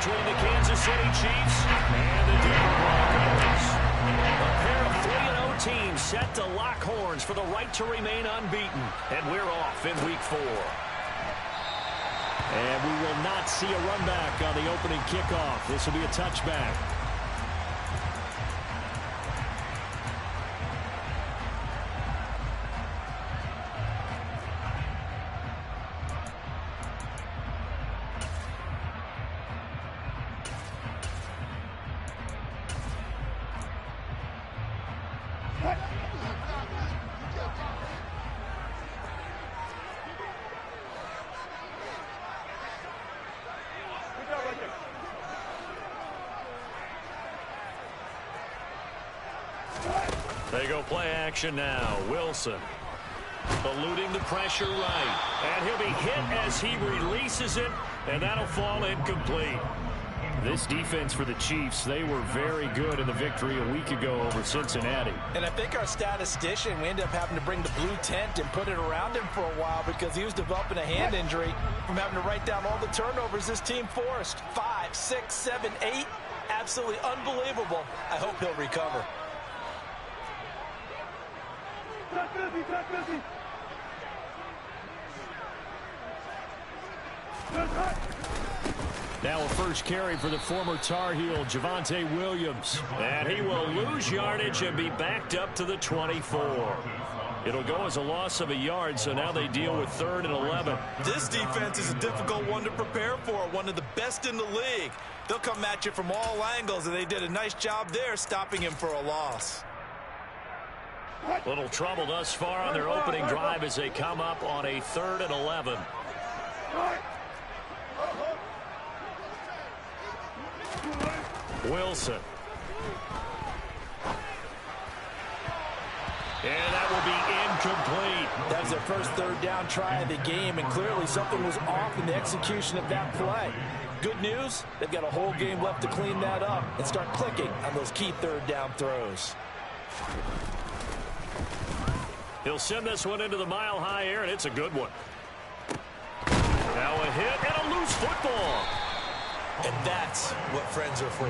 between the Kansas City Chiefs and the Denver Broncos. A pair of 3-0 teams set to lock horns for the right to remain unbeaten. And we're off in Week 4. And we will not see a run back on the opening kickoff. This will be a touchback. They go play action now. Wilson eluding the pressure right. And he'll be hit as he releases it, and that'll fall incomplete. This defense for the Chiefs, they were very good in the victory a week ago over Cincinnati. And I think our statistician, we ended up having to bring the blue tent and put it around him for a while because he was developing a hand injury from having to write down all the turnovers this team forced. 5, 6, 7, 8. Absolutely unbelievable. I hope he'll recover. Now a first carry for the former Tar Heel, Javonte Williams. And he will lose yardage and be backed up to the 24. It'll go as a loss of a yard, so now they deal with 3rd and 11. This defense is a difficult one to prepare for, one of the best in the league. They'll come at you from all angles, and they did a nice job there stopping him for a loss. Little trouble thus far on their opening drive as they come up on a 3rd and 11. Wilson. And that will be incomplete. That was their first 3rd down try of the game, and clearly something was off in the execution of that play. Good news, they've got a whole game left to clean that up and start clicking on those key 3rd down throws. He'll send this one into the mile-high air, and it's a good one. Now a hit and a loose football. And that's what friends are for.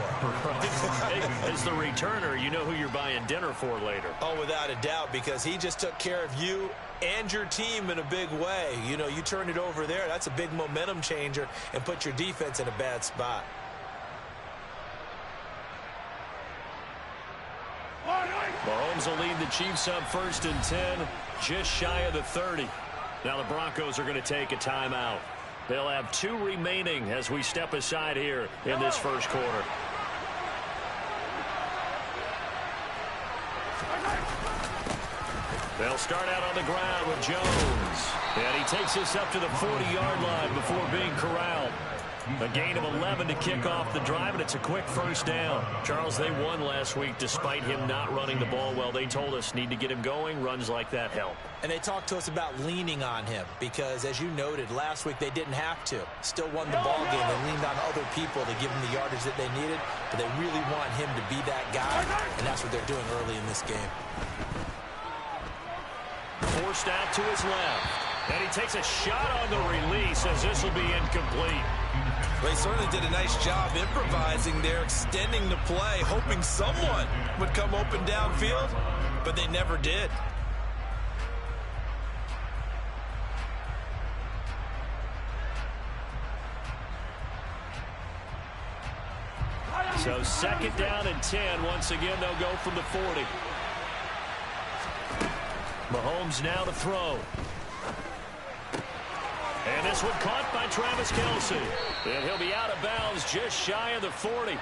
Hey, as the returner, you know who you're buying dinner for later. Oh, without a doubt, because he just took care of you and your team in a big way. You know, you turn it over there, that's a big momentum changer and put your defense in a bad spot. Mahomes will lead the Chiefs up 1st and 10, just shy of the 30. Now the Broncos are going to take a timeout. They'll have 2 remaining as we step aside here in this first quarter. They'll start out on the ground with Jones. And he takes this up to the 40-yard line before being corralled. A gain of 11 to kick off the drive, and it's a quick first down. Charles, they won last week despite him not running the ball well. They told us need to get him going. Runs like that help. And they talked to us about leaning on him because, as you noted, last week they didn't have to. Still won the ball game. They leaned on other people to give them the yardage that they needed, but they really want him to be that guy, and that's what they're doing early in this game. Forced out to his left. And he takes a shot on the release as this will be incomplete. They certainly did a nice job improvising there, extending the play, hoping someone would come open downfield, but they never did. So 2nd down and 10. Once again, they'll go from the 40. Mahomes now to throw. And this one caught by Travis Kelce. And he'll be out of bounds just shy of the 40.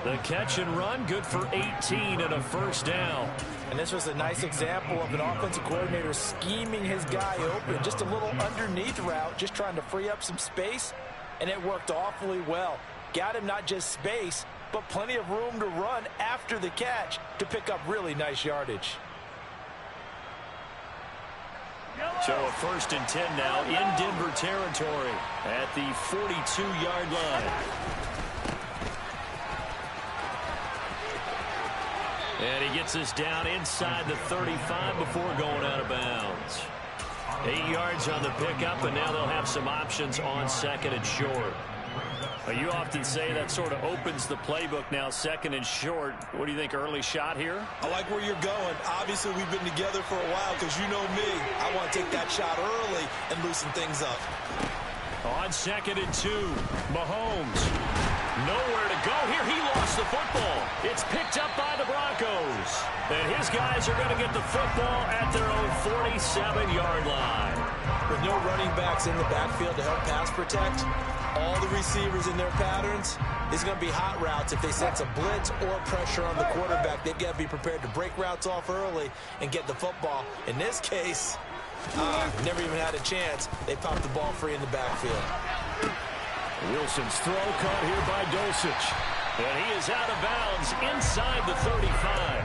The catch and run, good for 18 and a first down. And this was a nice example of an offensive coordinator scheming his guy open. Just a little underneath route, just trying to free up some space. And it worked awfully well. Got him not just space, but plenty of room to run after the catch to pick up really nice yardage. So a 1st and 10 now in Denver territory at the 42-yard line. And he gets us down inside the 35 before going out of bounds. 8 yards on the pickup, and now they'll have some options on 2nd and short. You often say that sort of opens the playbook now, second and short. What do you think, early shot here? I like where you're going. Obviously, we've been together for a while because you know me. I want to take that shot early and loosen things up. On 2nd and 2, Mahomes. Nowhere to go here. He lost the football. It's picked up by the Broncos. And his guys are going to get the football at their own 47-yard line. With no running backs in the backfield to help pass protect, all the receivers in their patterns, it's going to be hot routes. If they sense a blitz or pressure on the quarterback, they've got to be prepared to break routes off early and get the football. In this case, never even had a chance. They popped the ball free in the backfield. Wilson's throw caught here by Dulcich. And he is out of bounds inside the 35.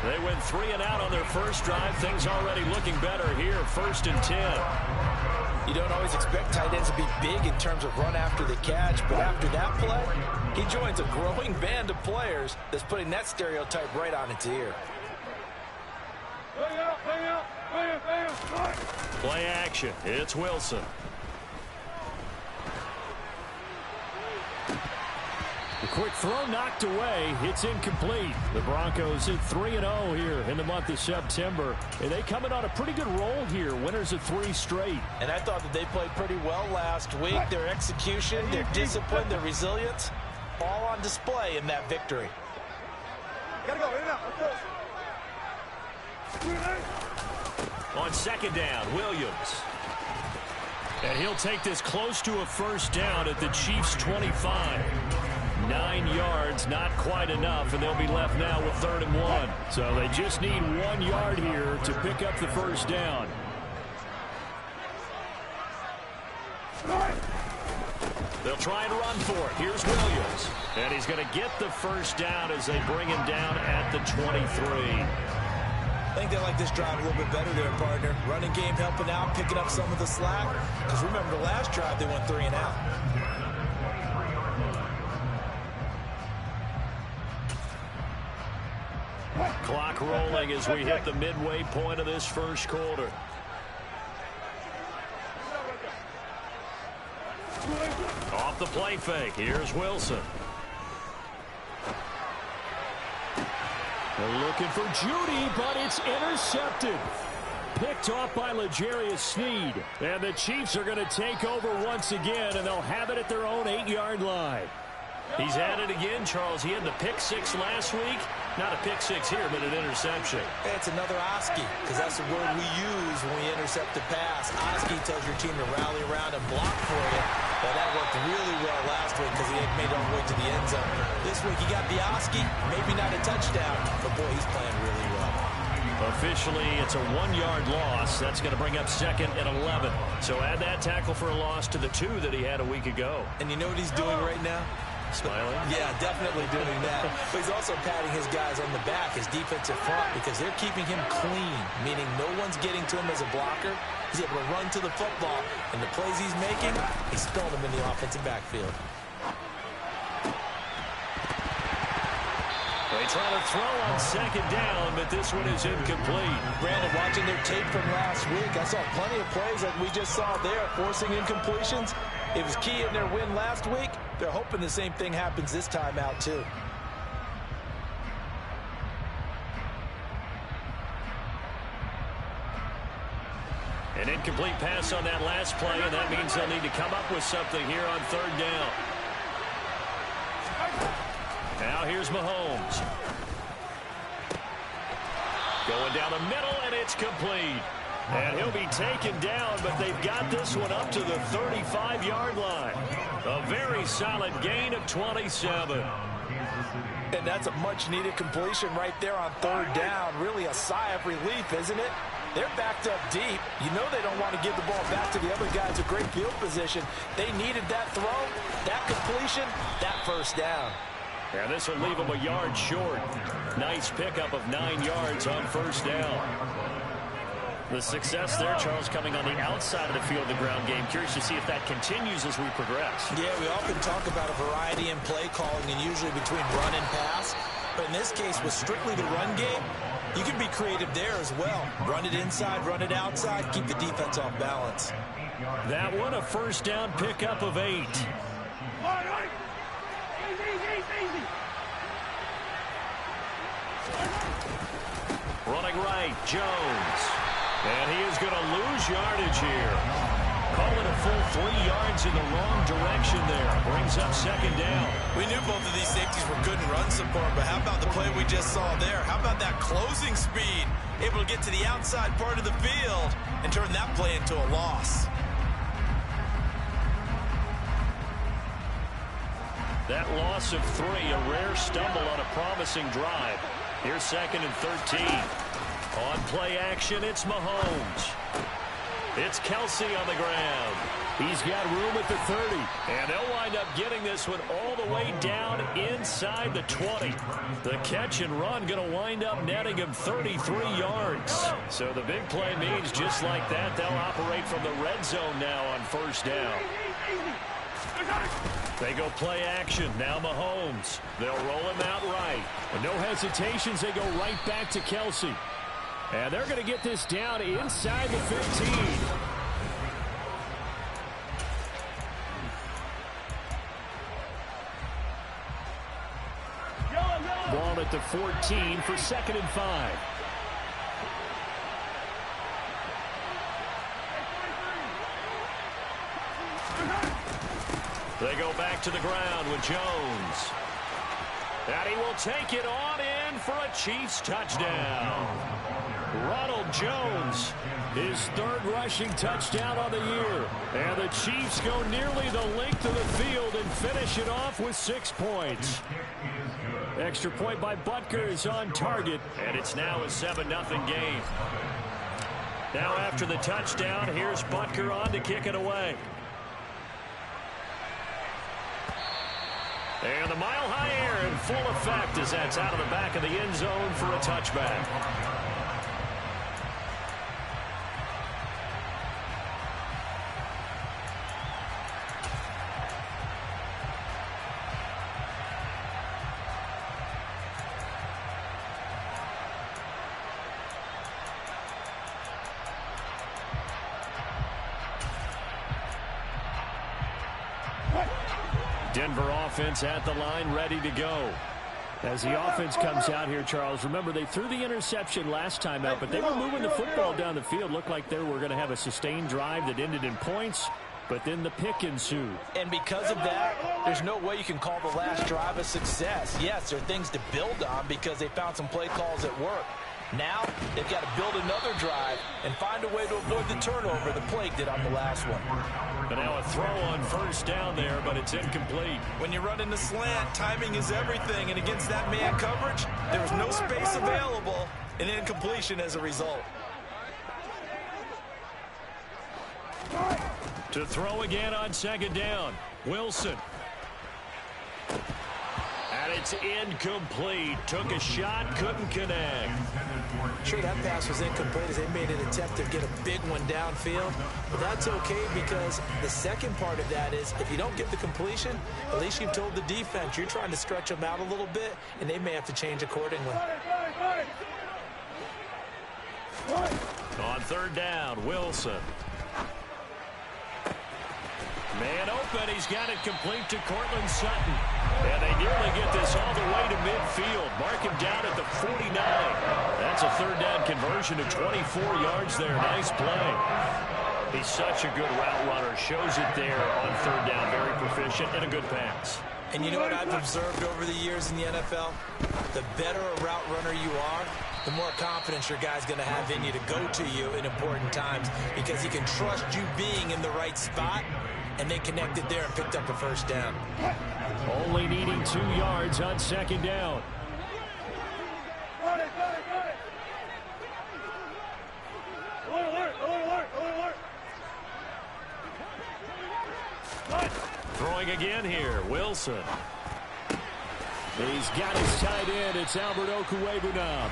They went 3 and out on their first drive. Things already looking better here. 1st and 10. You don't always expect tight ends to be big in terms of run after the catch, but after that play, he joins a growing band of players that's putting that stereotype right on its ear. Play action. It's Wilson. The quick throw knocked away. It's incomplete. The Broncos at 3-0 here in the month of September. And they coming on a pretty good roll here. Winners of 3 straight. And I thought that they played pretty well last week. Their execution, their discipline, their resilience, all on display in that victory. Gotta go. On 2nd down, Williams. And he'll take this close to a first down at the Chiefs' 25. 9 yards, not quite enough, and they'll be left now with 3rd and 1. So they just need 1 yard here to pick up the first down. They'll try and run for it. Here's Williams. And he's going to get the first down as they bring him down at the 23. I think they like this drive a little bit better there, partner. Running game helping out, picking up some of the slack. Because remember, the last drive they went 3 and out. Clock rolling as we hit the midway point of this first quarter. Off the play fake. Here's Wilson. They're looking for Judy, but it's intercepted. Picked off by L'Jarius Sneed. And the Chiefs are going to take over once again, and they'll have it at their own 8-yard line. He's at it again, Charles. He had the pick 6 last week. Not a pick 6 here, but an interception. It's another Oski, because that's the word we use when we intercept a pass. Oski tells your team to rally around and block for you. Well, that worked really well last week because he had made it all the way to the end zone. This week he got the Oski, maybe not a touchdown, but boy, he's playing really well. Officially, it's a 1-yard loss. That's going to bring up 2nd and 11. So add that tackle for a loss to the 2 that he had a week ago. And you know what he's doing right now? Smiling? Yeah, definitely doing that. But he's also patting his guys on the back, his defensive front, because they're keeping him clean, meaning no one's getting to him as a blocker. He's able to run to the football, and the plays he's making, he's spilling them in the offensive backfield. They try to throw on 2nd down, but this one is incomplete. Brandon, watching their tape from last week, I saw plenty of plays like we just saw there, forcing incompletions. It was key in their win last week. They're hoping the same thing happens this time out, too. An incomplete pass on that last play, and that means they'll need to come up with something here on 3rd down. Now here's Mahomes. Going down the middle, and it's complete. And he'll be taken down, but they've got this one up to the 35-yard line. A very solid gain of 27. And that's a much-needed completion right there on 3rd down. Really a sigh of relief, isn't it? They're backed up deep. You know they don't want to give the ball back to the other guys. A great field position. They needed that throw, that completion, that first down. And this will leave them a yard short. Nice pickup of 9 yards on 1st down. The success there, Charles, coming on the outside of the field, the ground game. Curious to see if that continues as we progress. Yeah, we often talk about a variety in play calling and usually between run and pass. But in this case, with strictly the run game, you can be creative there as well. Run it inside, run it outside, keep the defense off balance. That one, a 1st down pickup of 8. right, Jones. And he is going to lose yardage here. Call it a full 3 yards in the wrong direction there. Brings up second down. We knew both of these safeties were good in run support, but how about the play we just saw there? How about that closing speed? Able to get to the outside part of the field and turn that play into a loss. That loss of 3, a rare stumble on a promising drive. Here's 2nd and 13. On play action, it's Mahomes. It's Kelsey on the ground. He's got room at the 30. And they'll wind up getting this one all the way down inside the 20. The catch and run going to wind up netting him 33 yards. So the big play means just like that, they'll operate from the red zone now on first down. They go play action. Now Mahomes. They'll roll him out right. And no hesitations. They go right back to Kelsey. And they're going to get this down inside the 15. Ball at the 14 for 2nd and 5. They go back to the ground with Jones. And he will take it on in for a Chiefs touchdown. Ronald Jones, his 3rd rushing touchdown on the year. And the Chiefs go nearly the length of the field and finish it off with 6 points. Extra point by Butker is on target, and it's now a 7-0 game. Now after the touchdown, here's Butker on to kick it away. And the mile-high air in full effect as that's out of the back of the end zone for a touchback. Denver offense at the line, ready to go. As the offense comes out here, Charles, remember they threw the interception last time out, but they were moving the football down the field. Looked like they were going to have a sustained drive that ended in points, but then the pick ensued. And because of that, there's no way you can call the last drive a success. Yes, there are things to build on because they found some play calls that work. Now, they've got to build another drive and find a way to avoid the turnover the Plague did on the last one. But now a throw on first down there, but it's incomplete. When you run in the slant, timing is everything, and against that man coverage, there was no space available, and incompletion as a result. To throw again on 2nd down, Wilson. And it's incomplete. Took a shot, couldn't connect. Sure, that pass was incomplete as they made an attempt to get a big one downfield. But that's okay because the second part of that is if you don't get the completion, at least you've told the defense you're trying to stretch them out a little bit, and they may have to change accordingly. On 3rd down, Wilson. Man open, he's got it complete to Cortland Sutton. And they nearly get this all the way to midfield. Mark him down at the 49. That's a 3rd down conversion of 24 yards there. Nice play. He's such a good route runner. Shows it there on 3rd down. Very proficient and a good pass. And you know what I've observed over the years in the NFL? The better a route runner you are, the more confidence your guy's going to have in you to go to you in important times because he can trust you being in the right spot, and they connected there and picked up a first down. Only needing 2 yards on 2nd down. Throwing again here, Wilson. He's got his tight end. It's Albert Okwuegbunam.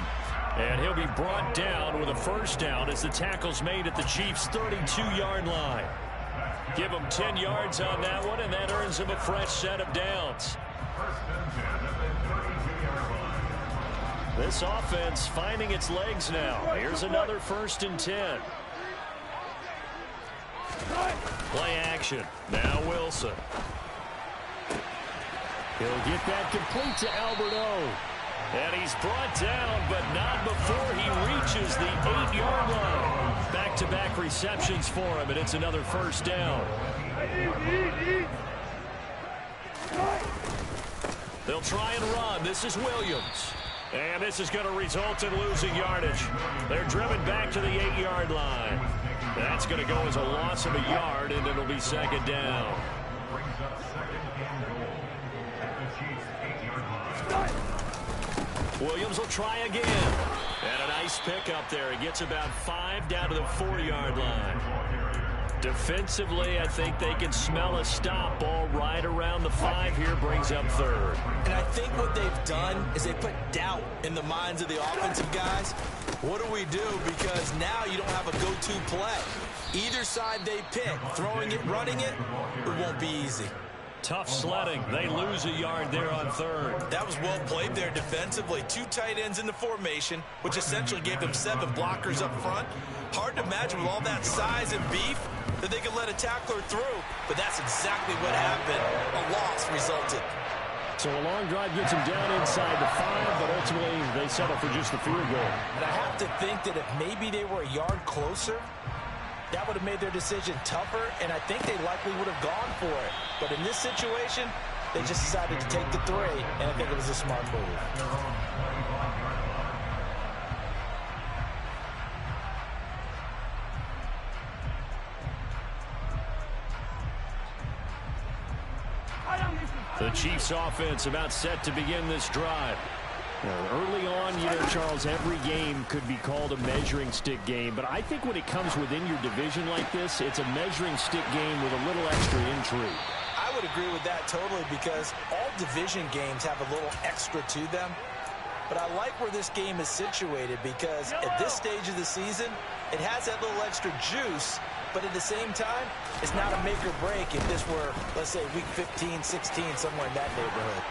And he'll be brought down with a first down as the tackle's made at the Chiefs' 32-yard line. Give him 10 yards on that one, and that earns him a fresh set of downs. This offense finding its legs now. Here's another 1st and 10. Play action. Now Wilson. He'll get that complete to Albert O. And he's brought down, but not before he reaches the 8-yard line. Back-to-back receptions for him, and it's another first down. They'll try and run. This is Williams. And this is going to result in losing yardage. They're driven back to the 8-yard line. That's going to go as a loss of a yard, and it'll be second down. Williams will try again. And a nice pickup there. He gets about 5 down to the 4-yard line. Defensively, I think they can smell a stop. Ball right around the 5 here, brings up third. And I think what they've done is they put doubt in the minds of the offensive guys. What do we do? Because now you don't have a go-to play. Either side they pick, throwing it, running it, it won't be easy. Tough sledding. They lose a yard there on third. That was well played there defensively. 2 tight ends in the formation, which essentially gave them 7 blockers up front. Hard to imagine with all that size and beef that they could let a tackler through, but that's exactly what happened. A loss resulted. So a long drive gets them down inside the 5, but ultimately they settle for just the field goal. And I have to think that if maybe they were a yard closer, that would have made their decision tougher, and I think they likely would have gone for it. But in this situation, they just decided to take the 3, and I think it was a smart move. The Chiefs offense about set to begin this drive. Early on, you know, Charles, every game could be called a measuring stick game, but I think when it comes within your division like this, it's a measuring stick game with a little extra intrigue. I would agree with that totally, because all division games have a little extra to them. But I like where this game is situated, because at this stage of the season, it has that little extra juice, but at the same time, it's not a make or break if this were, let's say, week 15, 16, somewhere in that neighborhood.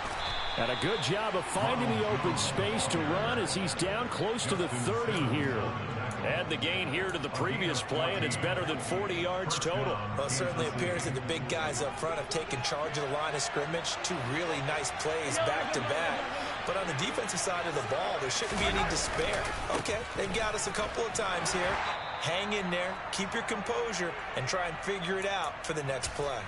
And a good job of finding the open space to run as he's down close to the 30 here. Add the gain here to the previous play, and it's better than 40 yards total. Well, it certainly appears that the big guys up front have taken charge of the line of scrimmage. 2 really nice plays back-to-back. But on the defensive side of the ball, there shouldn't be any despair. Okay, they've got us a couple of times here. Hang in there, keep your composure, and try and figure it out for the next play.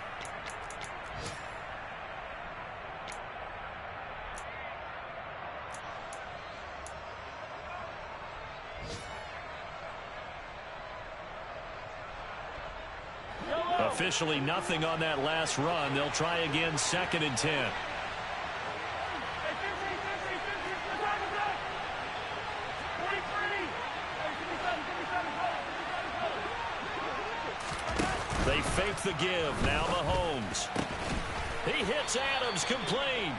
Officially nothing on that last run. They'll try again, 2nd and 10. They fake the give. Now Mahomes. He hits Adams, complete.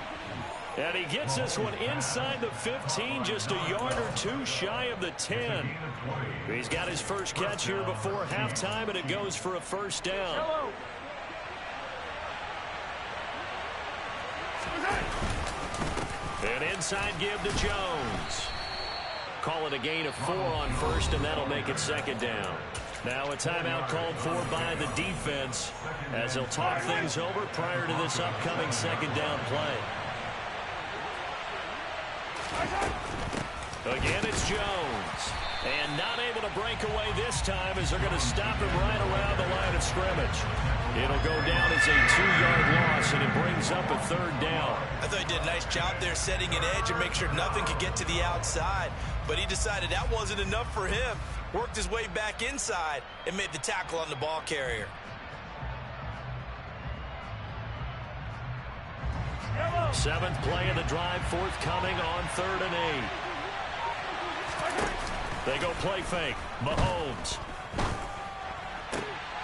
And he gets this one inside the 15, just a yard or 2 shy of the 10. He's got his first catch here before halftime, and it goes for a first down. An inside give to Jones. Call it a gain of 4 on first, and that'll make it 2nd down. Now a timeout called for by the defense as they'll talk things over prior to this upcoming 2nd down play. Again, it's Jones. And not able to break away this time as they're going to stop him right around the line of scrimmage. It'll go down as a 2-yard loss, and it brings up a 3rd down. I thought he did a nice job there setting an edge and make sure nothing could get to the outside. But he decided that wasn't enough for him. Worked his way back inside and made the tackle on the ball carrier. Seventh play of the drive forthcoming on 3rd and 8. They go play fake. Mahomes.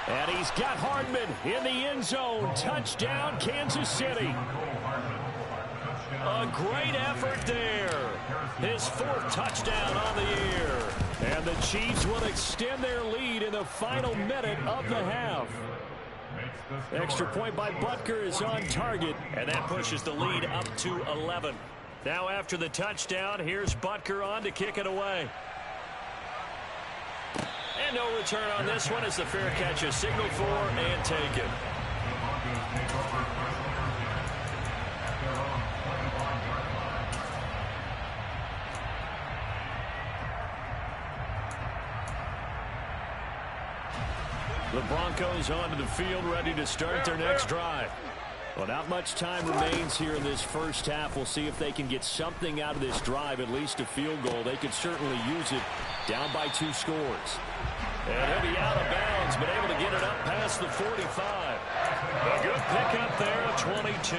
And he's got Hardman in the end zone. Touchdown, Kansas City. A great effort there. His 4th touchdown on the year. And the Chiefs will extend their lead in the final minute of the half. Extra point by Butker is on target, and that pushes the lead up to 11. Now after the touchdown, here's Butker on to kick it away. And no return on this one as the fair catch is signaled for and taken. The Broncos onto the field, ready to start their next drive. Well, not much time remains here in this first half. We'll see if they can get something out of this drive, at least a field goal. They could certainly use it, down by 2 scores. And he'll be out of bounds, but able to get it up past the 45. A good pickup there at 22.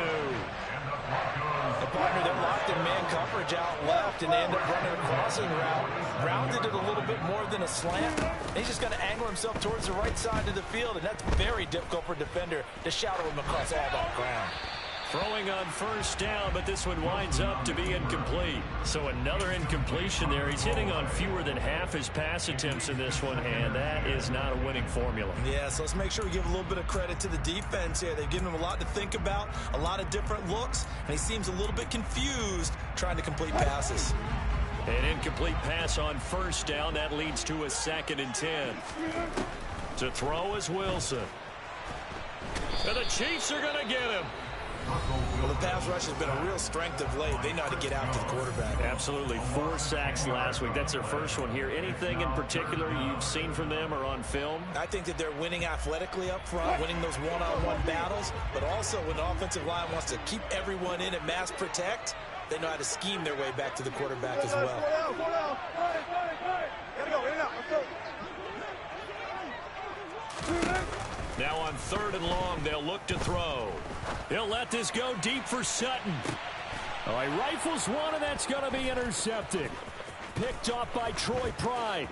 The partner, they're locked in man coverage out left, and they end up running a crossing route. Rounded it a little bit more than a slant. He's just going to angle himself towards the right side of the field, and that's very difficult for a defender to shadow him across all that ground. Throwing on first down, but this one winds up to be incomplete. So another incompletion there. He's hitting on fewer than half his pass attempts in this one, and that is not a winning formula. Yeah, so let's make sure we give a little bit of credit to the defense here. They've given him a lot to think about, a lot of different looks, and he seems a little bit confused trying to complete passes. An incomplete pass on first down. That leads to a 2nd and 10. To throw is Wilson. And the Chiefs are going to get him. Well, the pass rush has been a real strength of late. They know how to get after the quarterback. Absolutely. 4 sacks last week. That's their first one here. Anything in particular you've seen from them or on film? I think that they're winning athletically up front, winning those one-on-one battles, but also when the offensive line wants to keep everyone in and mass protect, they know how to scheme their way back to the quarterback as well. Now on 3rd and long, they'll look to throw. He'll let this go deep for Sutton. Oh, he rifles one, and that's going to be intercepted. Picked off by Troy Pride.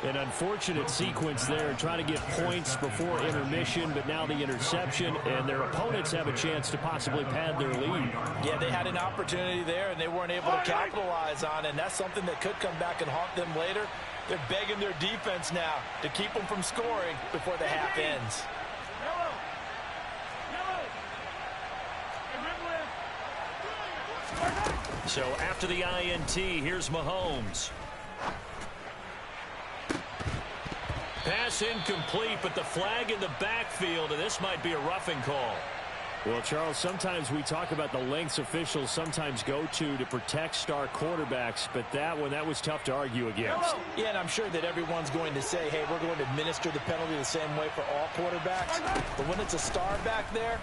An unfortunate sequence there, trying to get points before intermission, but now the interception, and their opponents have a chance to possibly pad their lead. Yeah, they had an opportunity there, and they weren't able to capitalize on it, and that's something that could come back and haunt them later. They're begging their defense now to keep them from scoring before the half ends. So after the INT, here's Mahomes. Pass incomplete, but the flag in the backfield, and this might be a roughing call. Well, Charles, sometimes we talk about the lengths officials sometimes go to protect star quarterbacks, but that was tough to argue against. Yeah, and I'm sure that everyone's going to say, hey, we're going to administer the penalty the same way for all quarterbacks. But when it's a star back there,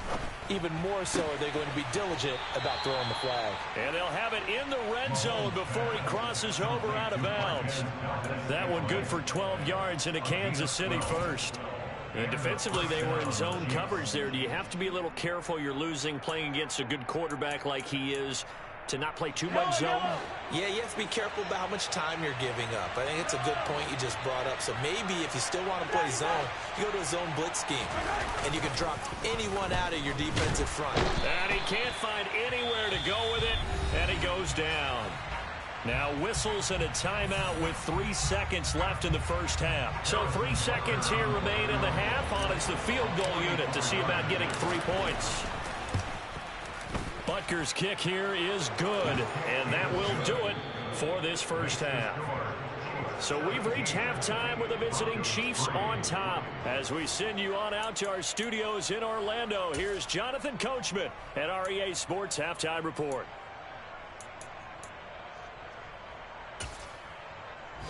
even more so are they going to be diligent about throwing the flag. And they'll have it in the red zone before he crosses over out of bounds. That one good for 12 yards into Kansas City first. And defensively, they were in zone coverage there. Do you have to be a little careful? You're losing playing against a good quarterback like he is to not play too much zone? Yeah, you have to be careful about how much time you're giving up. I think it's a good point you just brought up. So maybe if you still want to play zone, you go to a zone blitz scheme, and you can drop anyone out of your defensive front. And he can't find anywhere to go with it, and he goes down. Now whistles and a timeout with 3 seconds left in the first half. So 3 seconds here remain in the half. On it's the field goal unit to see about getting 3 points. Butker's kick here is good, and that will do it for this first half. So we've reached halftime with the visiting Chiefs on top. As we send you on out to our studios in Orlando, here's Jonathan Coachman at REA Sports Halftime Report.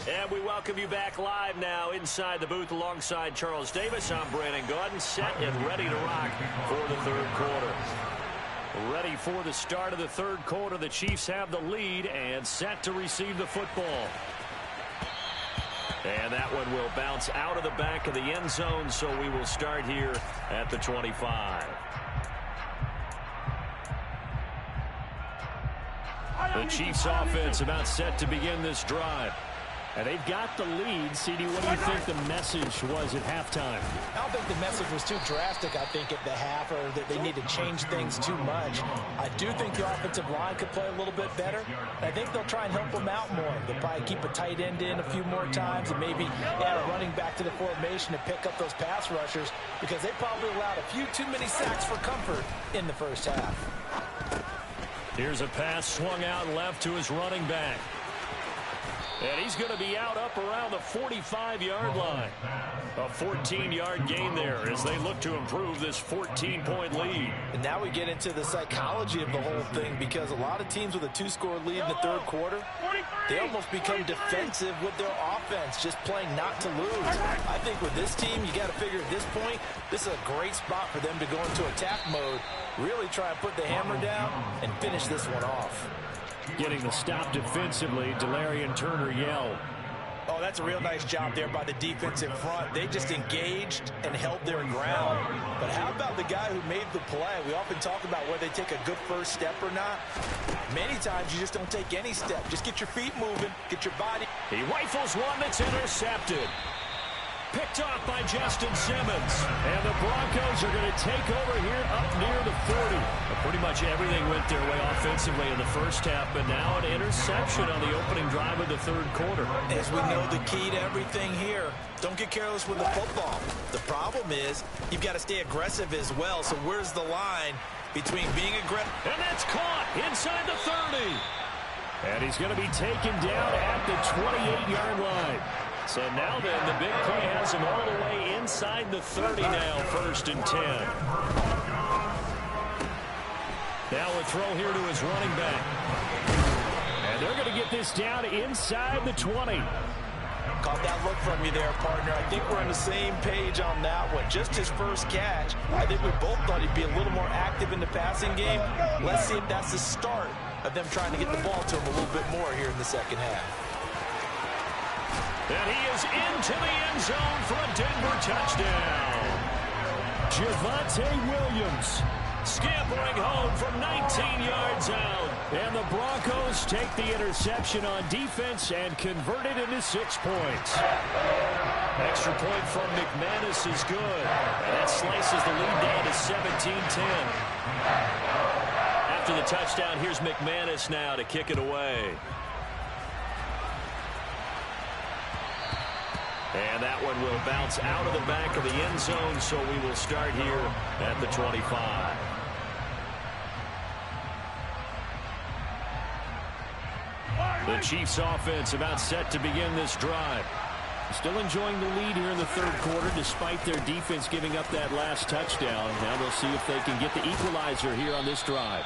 And we welcome you back live now inside the booth alongside Charles Davis. I'm Brandon Gaudin, set and ready to rock for the third quarter. Ready for the start of the third quarter. The Chiefs have the lead and set to receive the football. And that one will bounce out of the back of the end zone, so we will start here at the 25. The Chiefs offense about set to begin this drive. And they've got the lead. CD, what do you think the message was at halftime? I don't think the message was too drastic, I think, at the half, or that they need to change things too much. I do think the offensive line could play a little bit better. I think they'll try and help them out more. They'll probably keep a tight end in a few more times and maybe add a running back to the formation to pick up those pass rushers, because they probably allowed a few too many sacks for comfort in the first half. Here's a pass swung out left to his running back. And he's going to be out up around the 45-yard line. A 14-yard gain there as they look to improve this 14-point lead. And now we get into the psychology of the whole thing, because a lot of teams with a 2-score lead in the third quarter, they almost become defensive with their offense, just playing not to lose. I think with this team, you got to figure at this point, this is a great spot for them to go into attack mode, really try and put the hammer down and finish this one off. Getting the stop defensively, Delarian Turner yelled. Oh, that's a real nice job there by the defensive front. They just engaged and held their ground. But how about the guy who made the play? We often talk about whether they take a good first step or not. Many times you just don't take any step. Just get your feet moving, get your body. He rifles one that's intercepted. Picked off by Justin Simmons. And the Broncos are going to take over here up near the 40. But pretty much everything went their way offensively in the first half, but now an interception on the opening drive of the third quarter. As we know, the key to everything here, don't get careless with the football. The problem is you've got to stay aggressive as well. So where's the line between being aggressive? And that's caught inside the 30. And he's going to be taken down at the 28-yard line. So now then, the big play has him all the way inside the 30 now, 1st and 10. Now a throw here to his running back. And they're going to get this down inside the 20. Caught that look from you there, partner. I think we're on the same page on that one. Just his first catch, I think we both thought he'd be a little more active in the passing game. Let's see if that's the start of them trying to get the ball to him a little bit more here in the second half. And he is into the end zone for a Denver touchdown. Javonte Williams scampering home from 19 yards out. And the Broncos take the interception on defense and convert it into 6 points. Extra point from McManus is good. And that slices the lead down to 17-10. After the touchdown, here's McManus now to kick it away. And that one will bounce out of the back of the end zone, so we will start here at the 25. The Chiefs offense about set to begin this drive. Still enjoying the lead here in the third quarter despite their defense giving up that last touchdown. Now they'll see if they can get the equalizer here on this drive.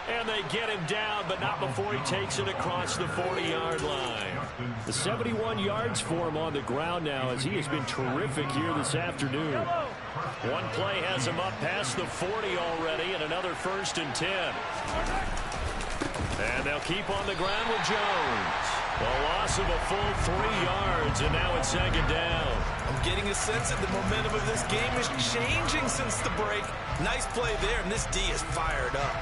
And they get him down, but not before he takes it across the 40-yard line. The 71 yards for him on the ground now, as he has been terrific here this afternoon. One play has him up past the 40 already, and another 1st and 10. And they'll keep on the ground with Jones. A loss of a full 3 yards, and now it's 2nd down. I'm getting a sense that the momentum of this game is changing since the break. Nice play there, and this D is fired up.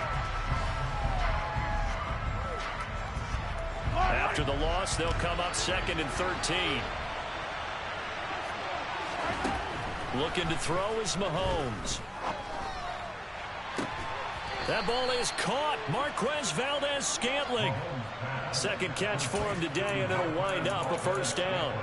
After the loss, they'll come up 2nd and 13. Looking to throw is Mahomes. That ball is caught. Marquez Valdez-Scantling. Second catch for him today, and it'll wind up a 1st down.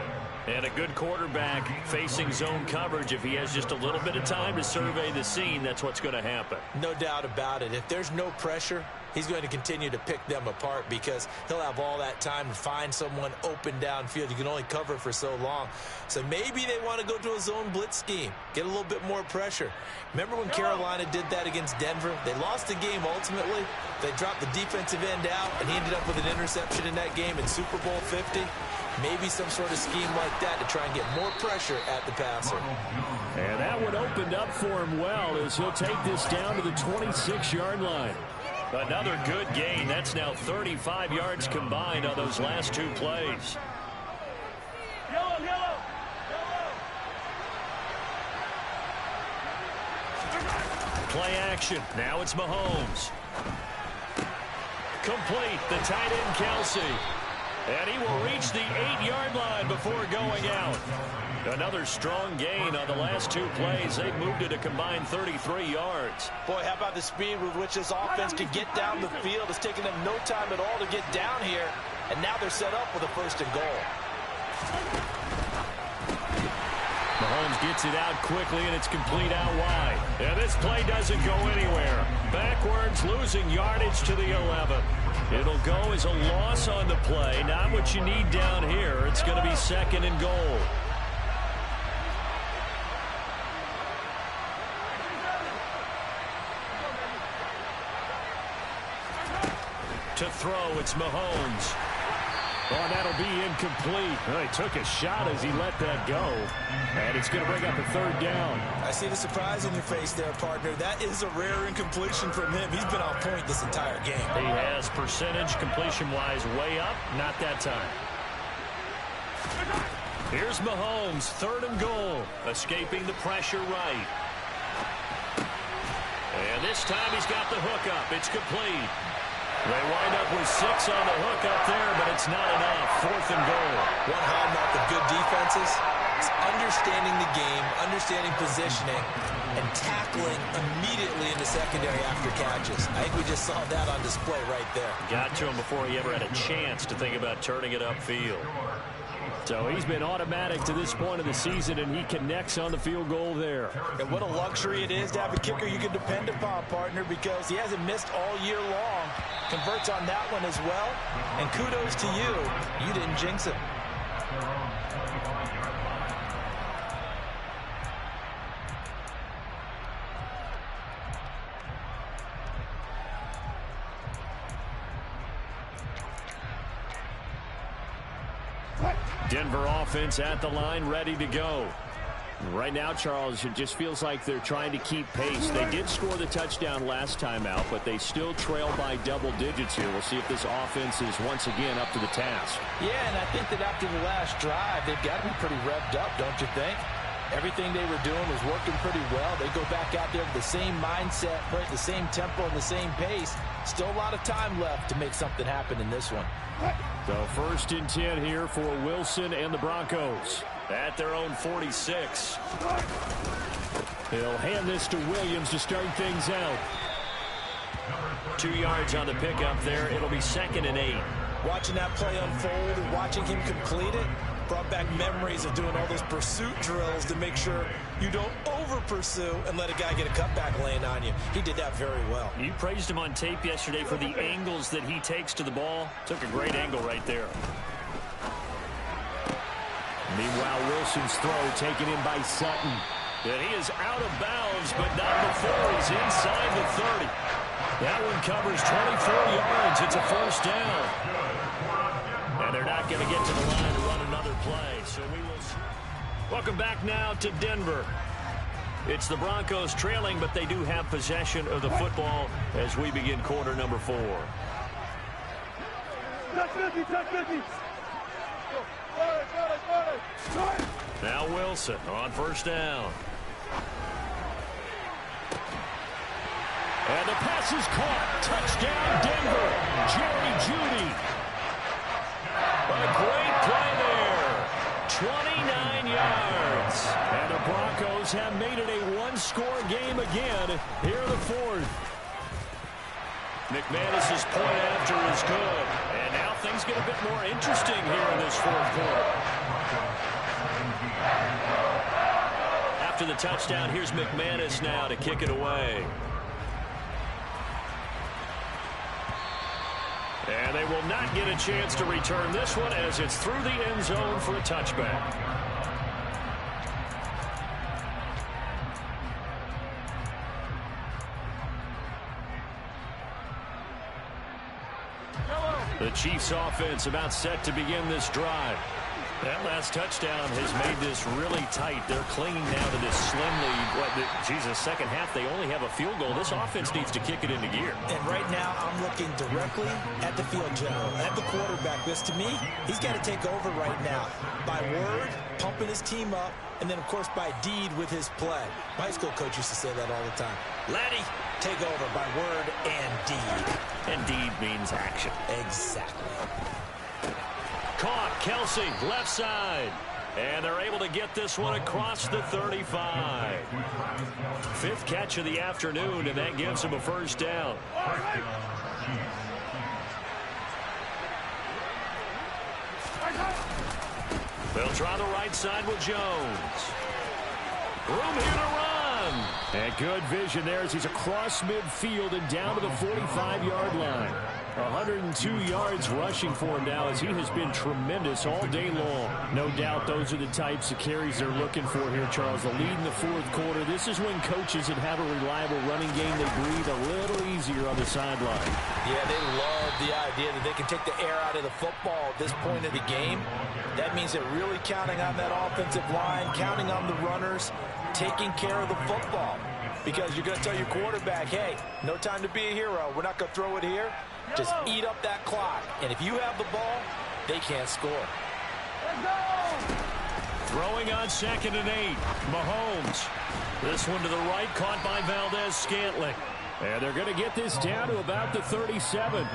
And a good quarterback facing zone coverage. If he has just a little bit of time to survey the scene, that's what's going to happen. No doubt about it. If there's no pressure, he's going to continue to pick them apart because he'll have all that time to find someone open downfield. You can only cover for so long. So maybe they want to go to a zone blitz scheme, get a little bit more pressure. Remember when Carolina did that against Denver? They lost the game ultimately. They dropped the defensive end out, and he ended up with an interception in that game in Super Bowl 50. Maybe some sort of scheme like that to try and get more pressure at the passer. And that one opened up for him well as he'll take this down to the 26-yard line. Another good gain. That's now 35 yards combined on those last 2 plays. Play action. Now it's Mahomes. Complete. The tight end, Kelsey. And he will reach the 8-yard line before going out. Another strong gain on the last 2 plays. They've moved it a combined 33 yards. Boy, how about the speed with which this offense can get down the field? It's taken them no time at all to get down here. And now they're set up with a 1st and goal. Mahomes gets it out quickly, and it's complete out wide. And this play doesn't go anywhere. Backwards, losing yardage to the 11. It'll go as a loss on the play. Not what you need down here. It's going to be 2nd and goal. To throw, it's Mahomes. Oh, that'll be incomplete. Well, he took a shot as he let that go. And it's going to bring up a 3rd down. I see the surprise on your face there, partner. That is a rare incompletion from him. He's been on point this entire game. He has percentage completion-wise way up. Not that time. Here's Mahomes, 3rd and goal. Escaping the pressure right. And this time he's got the hookup. It's complete. They wind up with 6 on the hook up there, but it's not enough. 4th and goal. One hallmark of good defenses is understanding the game, understanding positioning, and tackling immediately in the secondary after catches. I think we just saw that on display right there. Got to him before he ever had a chance to think about turning it upfield. So he's been automatic to this point of the season, and he connects on the field goal there. And what a luxury it is to have a kicker you can depend upon, partner, because he hasn't missed all year long. Converts on that one as well. And kudos to you. You didn't jinx him. Denver offense at the line, ready to go. Right now, Charles, it just feels like they're trying to keep pace. They did score the touchdown last time out, but they still trail by double digits here. We'll see if this offense is once again up to the task. Yeah, and I think that after the last drive, they've got to be pretty revved up, don't you think? Everything they were doing was working pretty well. They go back out there with the same mindset, right, the same tempo and the same pace. Still a lot of time left to make something happen in this one. So 1st and 10 here for Wilson and the Broncos at their own 46. He'll hand this to Williams to start things out. 2 yards on the pickup there. It'll be 2nd and 8. Watching that play unfold and watching him complete it brought back memories of doing all those pursuit drills to make sure you don't over-pursue and let a guy get a cutback lane on you. He did that very well. You praised him on tape yesterday for the angles that he takes to the ball. Took a great angle right there. Meanwhile, Wilson's throw taken in by Sutton. And he is out of bounds, but not before he's inside the 30. That one covers 24 yards. It's a 1st down. And they're not going to get to the line to run another play. So we will see. Welcome back now to Denver. It's the Broncos trailing, but they do have possession of the football as we begin quarter number 4. Now Wilson on 1st down. And the pass is caught. Touchdown, Denver. Jerry Jeudy. A great play there. 29 yards. And the Broncos have made it a one-score game again here in the 4th. McManus's point after is good. And now things get a bit more interesting here in this 4th quarter. After the touchdown, here's McManus now to kick it away. And they will not get a chance to return this one as it's through the end zone for a touchback. The Chiefs offense about set to begin this drive. That last touchdown has made this really tight. They're clinging now to this slim lead. Second half, they only have a field goal. This offense needs to kick it into gear. And right now, I'm looking directly at the field general, at the quarterback. Because to me, he's got to take over right now. By word, pumping his team up, and then, of course, by deed with his play. My high school coach used to say that all the time. Laddie, take over by word and deed. And deed means action. Exactly. Caught, Kelsey, left side. And they're able to get this one across the 35. 5th catch of the afternoon, and that gives him a 1st down. They'll try the right side with Jones. Room here to run. And good vision there as he's across midfield and down to the 45-yard line. 102 yards rushing for him now, as he has been tremendous all day long. No doubt those are the types of carries they're looking for here, Charles. The lead in the fourth quarter. This is when coaches that have a reliable running game, they breathe a little easier on the sideline. Yeah, they love the idea that they can take the air out of the football at this point of the game. That means they're really counting on that offensive line, counting on the runners, taking care of the football. Because you're going to tell your quarterback, hey, no time to be a hero. We're not going to throw it here. Just eat up that clock. And if you have the ball, they can't score. Throwing on 2nd and 8. Mahomes. This one to the right, caught by Valdez-Scantling. And they're going to get this down to about the 37.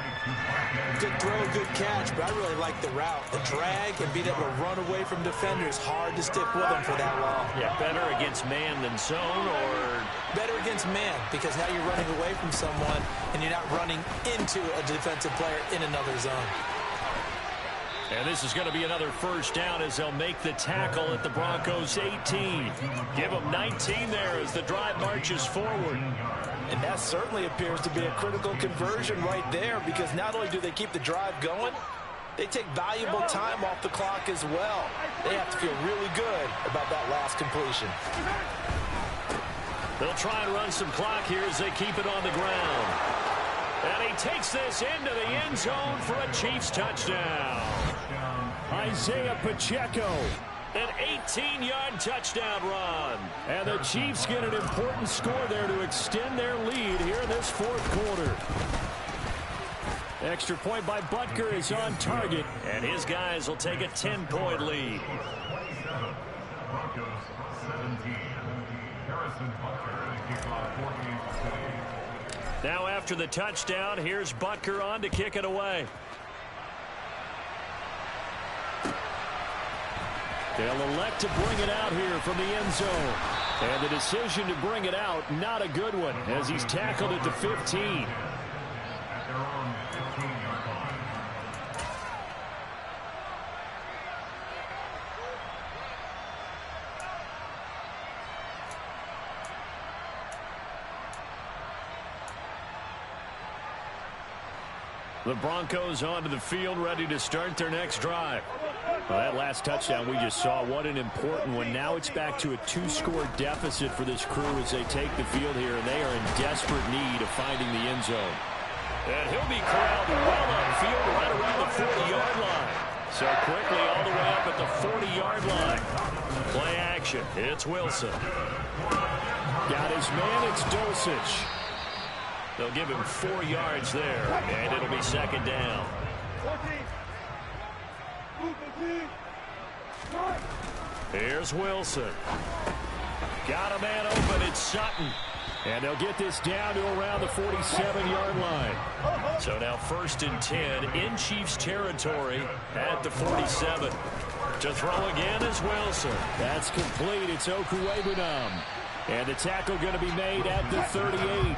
Good throw, good catch, but I really like the route. The drag and being able to run away from defenders. Hard to stick with them for that long. Yeah, better against man than zone, or? Better against man, because now you're running away from someone and you're not running into a defensive player in another zone. And this is going to be another first down as they'll make the tackle at the Broncos 18. Give them 19 there as the drive marches forward. And that certainly appears to be a critical conversion right there, because not only do they keep the drive going, they take valuable time off the clock as well. They have to feel really good about that last completion. They'll try and run some clock here as they keep it on the ground. And he takes this into the end zone for a Chiefs touchdown. Isaiah Pacheco, an 18-yard touchdown run. And the Chiefs get an important score there to extend their lead here in this fourth quarter. Extra point by Butker is on target, and his guys will take a 10-point lead. Now after the touchdown, here's Butker on to kick it away. They'll elect to bring it out here from the end zone. And the decision to bring it out, not a good one, as he's tackled at the 15. The Broncos onto the field, ready to start their next drive. Well, that last touchdown we just saw, what an important one. Now it's back to a 2-score deficit for this crew as they take the field here, and they are in desperate need of finding the end zone. And he'll be corralled well upfield right around the 40-yard line. So quickly all the way up at the 40-yard line. Play action. It's Wilson. Got his man. It's Dulcich. They'll give him 4 yards there, and it'll be second down. Here's Wilson. Got a man open. It's Sutton. And they'll get this down to around the 47-yard line. So now 1st and 10 in Chiefs territory at the 47. To throw again is Wilson. That's complete. It's Okuwebunam. And the tackle going to be made at the 38.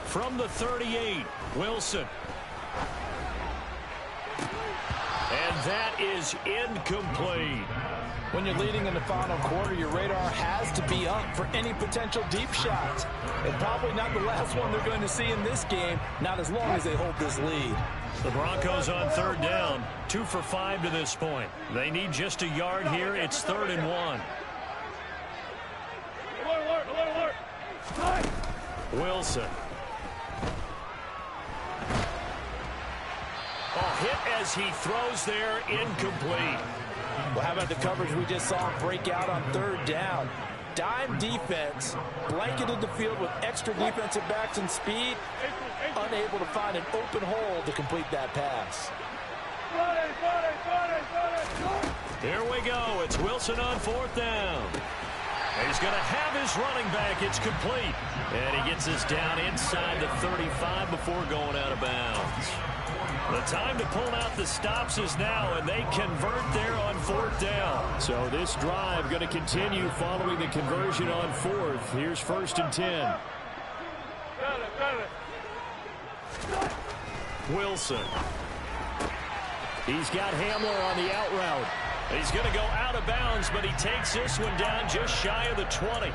From the 38, Wilson. And that is incomplete. When you're leading in the final quarter, your radar has to be up for any potential deep shots. And probably not the last one they're going to see in this game, not as long as they hold this lead. The Broncos on 3rd down, 2 for 5 to this point. They need just a yard here. It's 3rd and 1. Wilson. Hit as he throws there, incomplete. Well, how about the coverage we just saw him break out on 3rd down? Dime defense, blanketed the field with extra defensive backs and speed, unable to find an open hole to complete that pass. Here we go. It's Wilson on 4th down. He's going to have his running back. It's complete. And he gets this down inside the 35 before going out of bounds. The time to pull out the stops is now, and they convert there on 4th down. So this drive going to continue following the conversion on 4th. Here's 1st and 10. Wilson. He's got Hamler on the out route. He's going to go out of bounds, but he takes this one down just shy of the 20.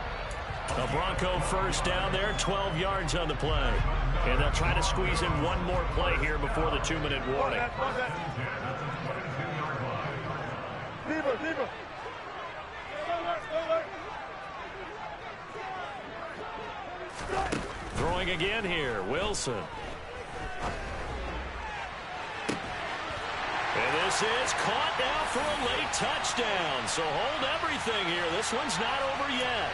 A Bronco first down there, 12 yards on the play. And they'll try to squeeze in one more play here before the 2-minute warning. Throwing again here, Wilson. And this is caught now for a late touchdown. So hold everything here. This one's not over yet.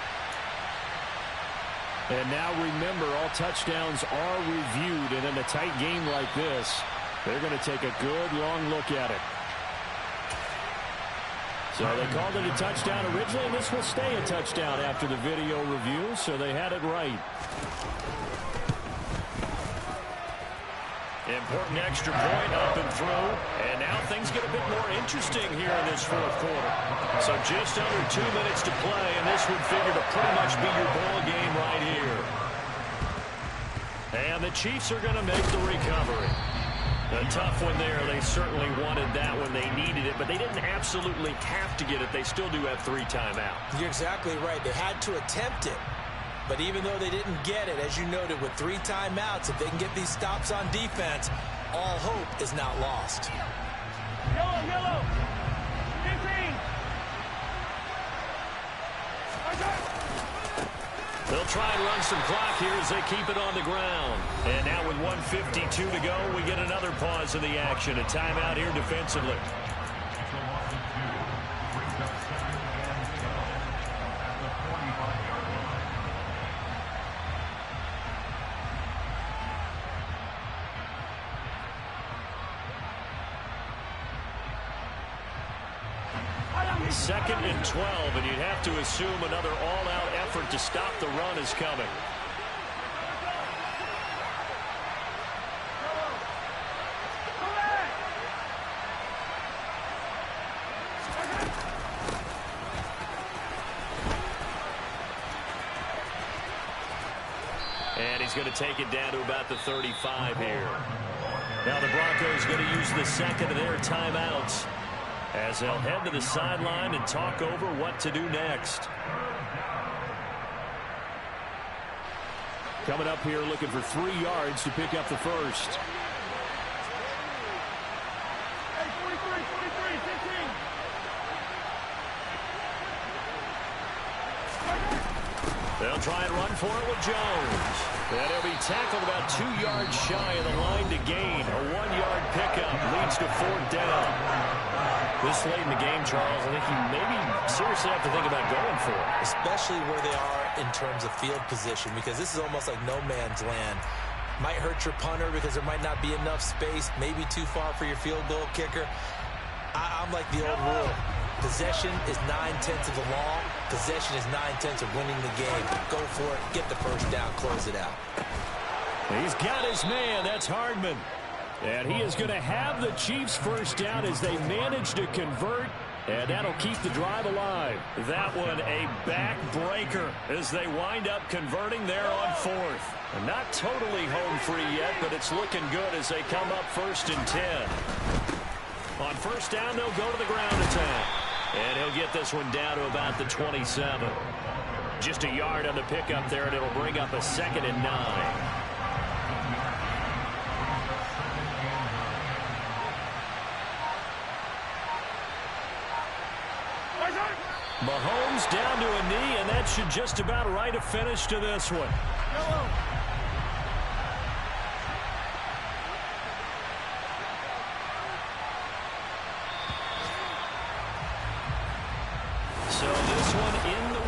And now remember, all touchdowns are reviewed. And in a tight game like this, they're going to take a good long look at it. So they called it a touchdown originally, and this will stay a touchdown after the video review, so they had it right. Important extra point up and through. And now things get a bit more interesting here in this fourth quarter. So just under 2 minutes to play, and this would figure to pretty much be your ball game right here. And the Chiefs are going to make the recovery. A tough one there. They certainly wanted that when they needed it, but they didn't absolutely have to get it. They still do have 3 timeouts. You're exactly right. They had to attempt it. But even though they didn't get it, as you noted, with 3 timeouts, if they can get these stops on defense, all hope is not lost. Yellow. 15. They'll try and run some clock here as they keep it on the ground. And now with 1:52 to go, we get another pause in the action. A timeout here defensively. Second and 12, and you'd have to assume another all-out effort to stop the run is coming. And he's going to take it down to about the 35 here. Now the Broncos going to use the second of their timeouts as they'll head to the sideline and talk over what to do next. Coming up here looking for 3 yards to pick up the first. Hey, 43, 15. They'll try and run for it with Jones. And he'll be tackled about 2 yards shy of the line to gain. A 1-yard pickup leads to 4th down. This late in the game, Charles, I think you maybe seriously have to think about going for it. Especially where they are in terms of field position, because this is almost like no man's land. Might hurt your punter because there might not be enough space, maybe too far for your field goal kicker. I'm like the old rule. Possession is 9/10 of the law. Possession is 9/10 of winning the game. Go for it, get the first down, close it out. He's got his man. That's Hardman. And he is going to have the Chiefs first down as they manage to convert. And that'll keep the drive alive. That one a backbreaker as they wind up converting there on 4th. And not totally home free yet, but it's looking good as they come up 1st and 10. On 1st down, they'll go to the ground attack. And he'll get this one down to about the 27. Just a yard on the pickup there, and it'll bring up a 2nd and 9. Mahomes down to a knee, and that should just about write a finish to this one. So this one in the